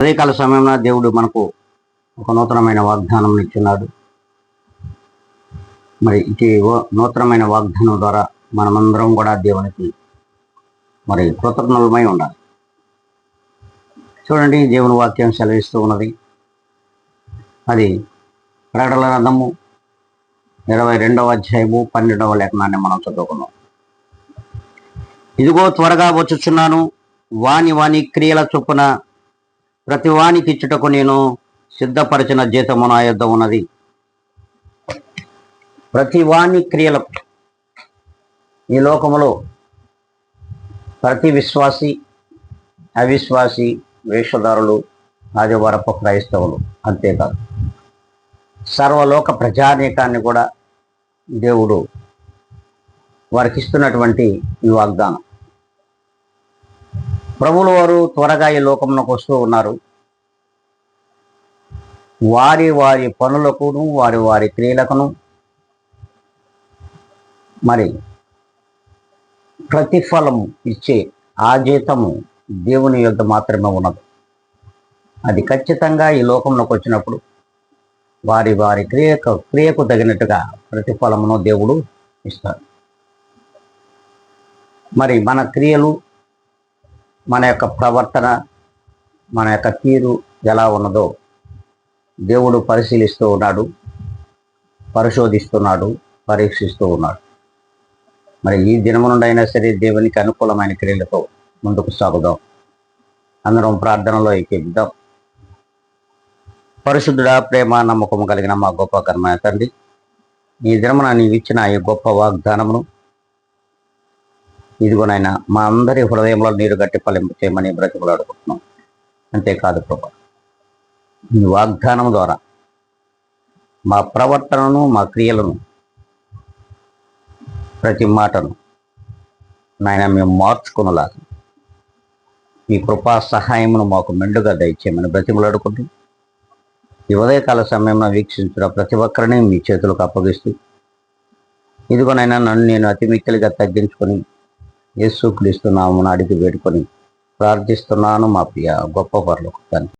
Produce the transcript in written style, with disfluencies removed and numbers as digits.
ఉదయకాల సమయంలో దేవుడు మనకు ఒక నూతనమైన వాగ్దానం ఇచ్చున్నాడు. మరి ఇది నూతనమైన వాగ్దానం ద్వారా మనమందరం కూడా దేవునికి మరి కృతజ్ఞులమై ఉండాలి. చూడండి, దేవుని వాక్యం సెలవిస్తూ ఉన్నది. అది ప్రకటన గ్రంథము 22వ అధ్యాయము 12వ లేఖనాన్ని మనం చదువుకున్నాం. ఇదిగో త్వరగా వచ్చుచున్నాను, వాని క్రియల చొప్పున ప్రతి వానికి ఇచ్చుటకు నేను సిద్ధపరిచిన జీతము నా యొద్ద ఉన్నది. ప్రతి వాని క్రియలకు ఈ లోకములో ప్రతి విశ్వాసి, అవిశ్వాసి, వేషధారులు, ఆదివారపు క్రైస్తవులు, అంతేకాదు సర్వలోక ప్రజానీకాన్ని కూడా దేవుడు వారికి ఇస్తున్నటువంటి ఈ వాగ్దానం. ప్రభువుల వారు త్వరగా ఈ లోకంలోకి వస్తూ ఉన్నారు. వారి వారి పనులకును వారి వారి క్రియలకును మరి ప్రతిఫలము ఇచ్చే ఆ జీతము దేవుని యొద్ద మాత్రమే ఉన్నది. అది ఖచ్చితంగా ఈ లోకంలోకి వచ్చినప్పుడు వారి వారి క్రియకు తగినట్టుగా ప్రతిఫలమును దేవుడు ఇస్తాడు. మరి మన క్రియలు, మన యొక్క ప్రవర్తన, మన యొక్క తీరు ఎలా ఉన్నదో దేవుడు పరిశీలిస్తూ ఉన్నాడు, పరిశోధిస్తున్నాడు, పరీక్షిస్తూ ఉన్నాడు. మరి ఈ దినము నుండి అయినా సరే దేవునికి అనుకూలమైన క్రియలతో ముందుకు సాగుదాం. అందరం ప్రార్థనలో ఎక్కిద్దాం. పరిశుద్ధుడా, ప్రేమ, నమ్మకము కలిగిన మా గొప్ప కర్మ తండ్రి, ఈ దినమున నీవు ఇచ్చిన ఈ గొప్ప వాగ్దానమును ఇదిగోనైనా మా అందరి హృదయంలో నీరు గట్టి ఫలింపు చేయమని బ్రతిమలాడుకుంటున్నాం. అంతేకాదు ప్రభా, ఈ వాగ్దానం ద్వారా మా ప్రవర్తనను, మా క్రియలను, ప్రతి మాటను నాయన మేము మార్చుకునేలాగా ఈ కృపా సహాయమును మాకు మెండుగా దయచేయమని బ్రతిమలాడుకుంటూ ఈ ఉదయకాల సమయంలో వీక్షించిన ప్రతి ఒక్కరిని మీ చేతులకు అప్పగిస్తూ ఇదిగోనైనా నన్ను నేను అతి మిక్కిలిగా తగ్గించుకొని యేసుక్రీస్తు నామమున అడిగి వేడుకొని ప్రార్థిస్తున్నాను మా ప్రియ గొప్ప పరలోక తండ్రి.